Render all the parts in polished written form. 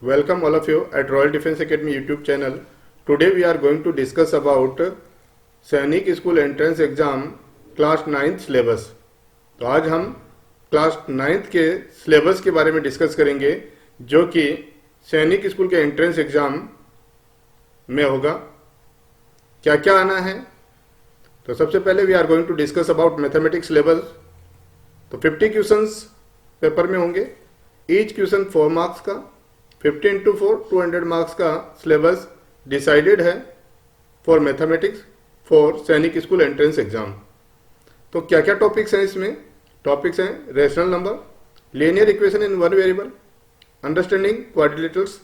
Welcome all of you at Royal Defence Academy YouTube channel. Today we are going to discuss about सैनिक school entrance exam class 9th syllabus. तो आज हम class 9th के syllabus के बारे में discuss करेंगे जो कि सैनिक स्कूल के एंट्रेंस एग्जाम में होगा। क्या क्या आना है, तो सबसे पहले we are going to discuss about mathematics syllabus. तो 50 क्वेश्चंस पेपर में होंगे, ईच क्वेश्चन 4 मार्क्स का, 50 इंटू 4 200 मार्क्स का सिलेबस डिसाइडेड है for mathematics for Sainik school entrance exam. तो क्या क्या टॉपिक्स हैं इसमें? टॉपिक्स हैं rational number, linear equation in one variable, understanding quadrilaterals,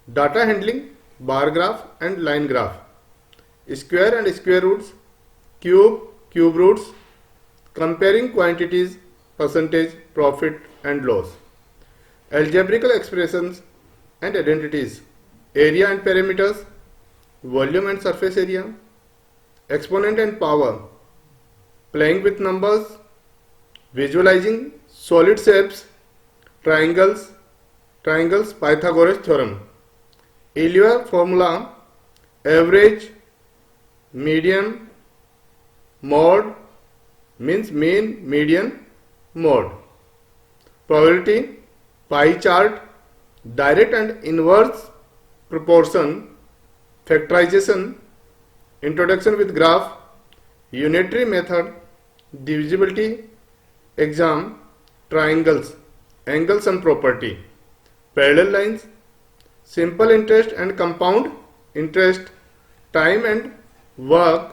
data handling, bar graph and line graph, square and square roots, cube roots, comparing quantities, percentage, profit and loss, algebraical expressions and identities, area and perimeters, volume and surface area, exponent and power, playing with numbers, visualizing solid shapes, triangles, Pythagoras theorem, Euler formula, average, median, mode means mean, median, mode, probability, pie chart, direct and inverse proportion, factorization, introduction with graph, unitary method, divisibility exam, triangles, angles and property, parallel lines, simple interest and compound interest, time and work,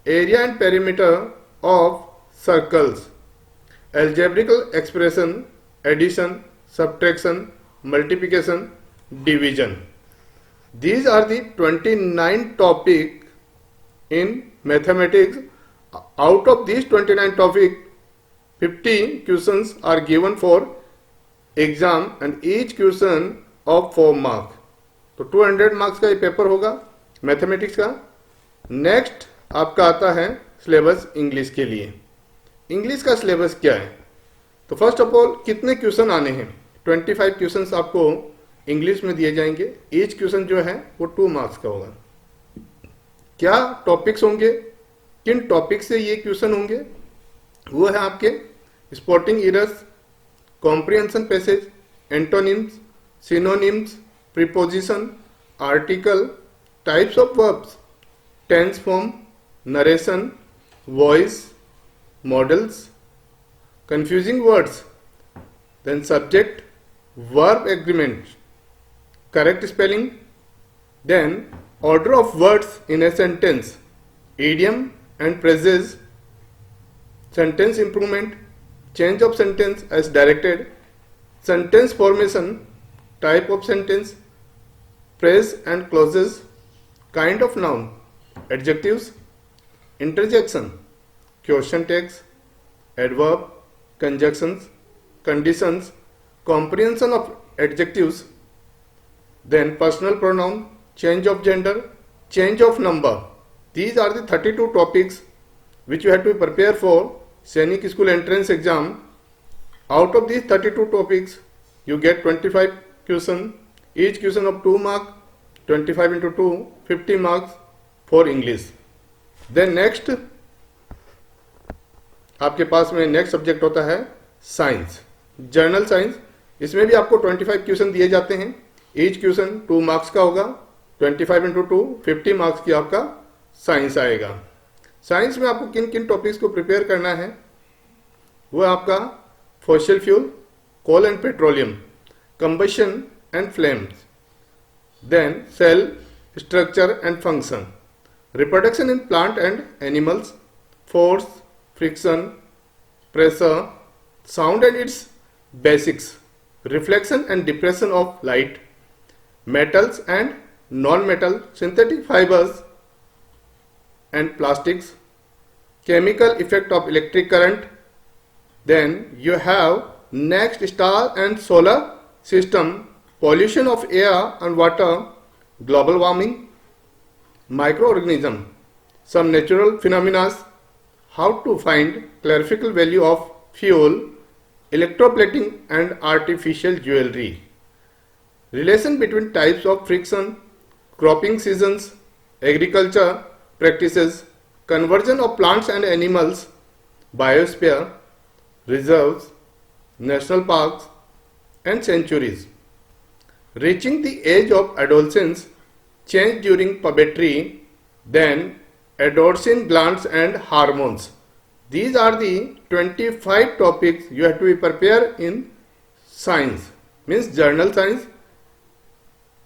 area and perimeter of circles, algebraical expression, addition, subtraction, multiplication, division. These are the 29 topics in mathematics. Out of these 29 topics, 50 questions are given for exam and each question of 4 marks. तो 200 marks का ये paper होगा mathematics का। Next आपका आता है syllabus English के लिए। इंग्लिश का सिलेबस क्या है? तो फर्स्ट ऑफ ऑल कितने क्वेश्चन आने हैं? 25 क्वेश्चंस आपको इंग्लिश में दिए जाएंगे। ईच क्वेश्चन जो है वो 2 मार्क्स का होगा। क्या टॉपिक्स होंगे, किन टॉपिक से ये क्वेश्चन होंगे? वो है आपके spotting errors, comprehension passage, antonyms, synonyms, preposition, article, types of verbs, tense form, narration, voice, modals, confusing words, then subject, verb agreement, correct spelling, then order of words in a sentence, idiom and phrases, sentence improvement, change of sentence as directed, sentence formation, type of sentence, phrase and clauses, kind of noun, adjectives, interjection, question tags, adverb, conjunctions, conditions, comprehension of adjectives, then personal pronoun, change of gender, change of number. These are the 32 topics which you have to prepare for Sainik School entrance exam. Out of these 32 topics, you get 25 question, each question of 2 marks, 25 into 2, 50 marks for English. Then next आपके पास में next subject होता है science, journal science. इसमें भी आपको 25 question दिए जाते हैं। ईच क्वेश्चन 2 मार्क्स का होगा, 25 इंटू 2 50 मार्क्स की आपका साइंस आएगा। साइंस में आपको किन किन टॉपिक्स को प्रिपेयर करना है? वो आपका fossil fuel, coal and petroleum, combustion and flames, then cell structure and function, reproduction in plant and animals, force, friction, pressure, sound and its basics, reflection and diffraction of light, metals and non-metal, synthetic fibers and plastics, chemical effect of electric current. Then you have next star and solar system, pollution of air and water, global warming, microorganism, some natural phenomena, how to find classical value of fuel, electroplating and artificial jewelry. relation between types of friction, cropping seasons, agriculture practices, conversion of plants and animals, biosphere, reserves, national parks, and sanctuaries. Reaching the age of adolescence, change during puberty, then adolescent glands and hormones. These are the 25 topics you have to be prepared in science, means journal science.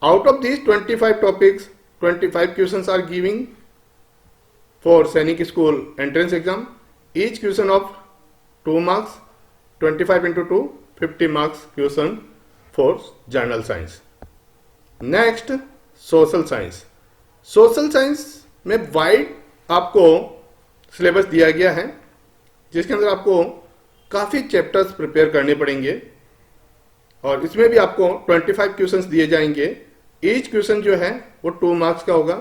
Out of these 25 topics, 25 questions are giving for Sainik School entrance exam. Each question of 2 marks, 25 into 2, 50 marks question for journal science. Next social science. Social science में wide आपको syllabus दिया गया है, जिसके अंदर आपको काफ़ी chapters prepare करने पड़ेंगे और इसमें भी आपको 25 क्वेश्चंस दिए जाएंगे. ईच क्वेश्चन जो है वो 2 मार्क्स का होगा.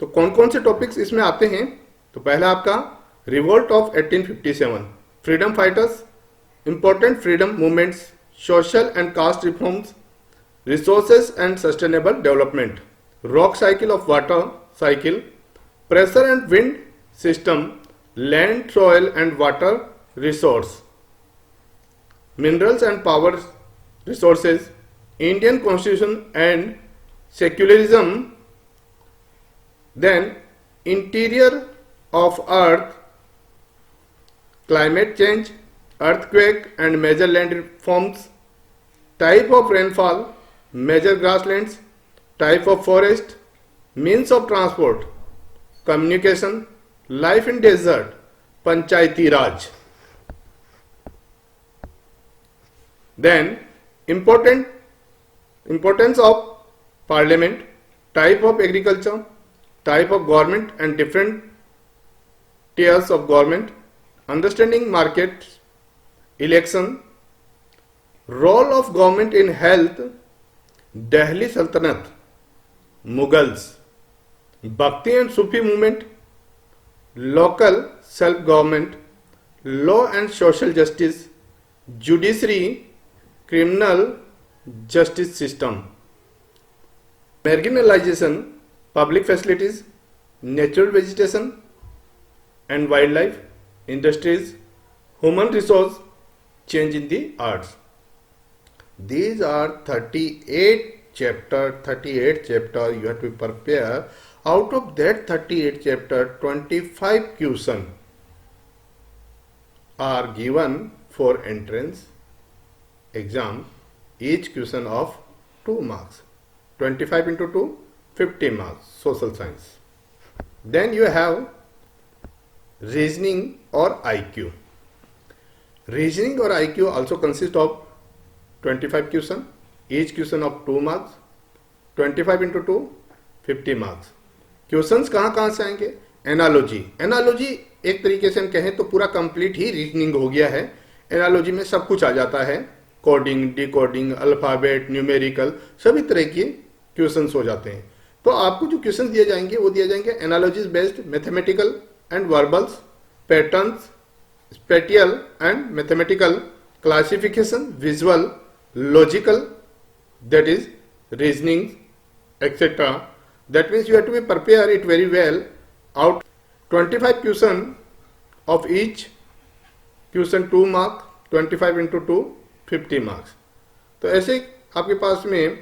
तो कौन कौन से टॉपिक्स इसमें आते हैं? तो पहला आपका revolt of 1857, freedom fighters, important freedom movements, social and caste reforms, resources and sustainable development, rock cycle of water cycle, pressure and wind system, land, soil and water resource, minerals and power resources, Indian constitution and secularism, then interior of earth, climate change, earthquake and major land reforms, type of rainfall, major grasslands, type of forest, means of transport, communication, life in desert, Panchayati Raj. Then importance of parliament, type of agriculture, type of government and different tiers of government, understanding markets, election, role of government in health, Delhi Sultanate, Mughals, Bhakti and Sufi movement, local self-government, law and social justice, judiciary, criminal justice system, marginalization, public facilities, natural vegetation and wildlife, industries, human resource, change in the arts. These are 38 chapter you have to prepare. Out of that 38 chapter, 25 questions are given for entrance exam. Each question of 2 marks. 25 into 2, 50 marks. Social science. Then you have reasoning or IQ. Reasoning or IQ also consists of 25 question, each question of 2 marks, 25 into 2, 50 marks. Questions कहाँ से आएंगे? Analogy. Analogy एक तरीके से हम कहें तो पूरा कंप्लीट ही रीजनिंग हो गया है. एनालॉजी में सब कुछ आ जाता है, कोडिंग, डिकोडिंग, अल्फाबेट, न्यूमेरिकल, सभी तरह के क्वेश्चंस हो जाते हैं. तो आपको जो क्वेश्चन दिए जाएंगे वो दिए जाएंगे analogies based, mathematical and verbals, patterns, spatial and mathematical, classification, visual, logical, that is reasoning, etc. That means you have to be prepare it very well. Out 25 question of each question 2 mark, 25 into 2, 50 marks. तो ऐसे आपके पास में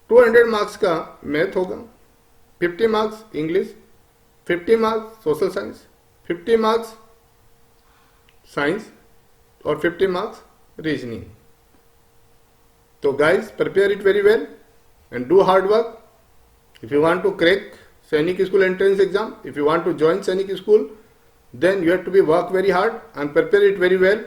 200 marks का math होगा, 50 marks English, 50 marks social science, 50 marks science और 50 marks reasoning. So guys, prepare it very well and do hard work. If you want to crack Sainik School entrance exam, if you want to join Sainik School, then you have to be work very hard and prepare it very well.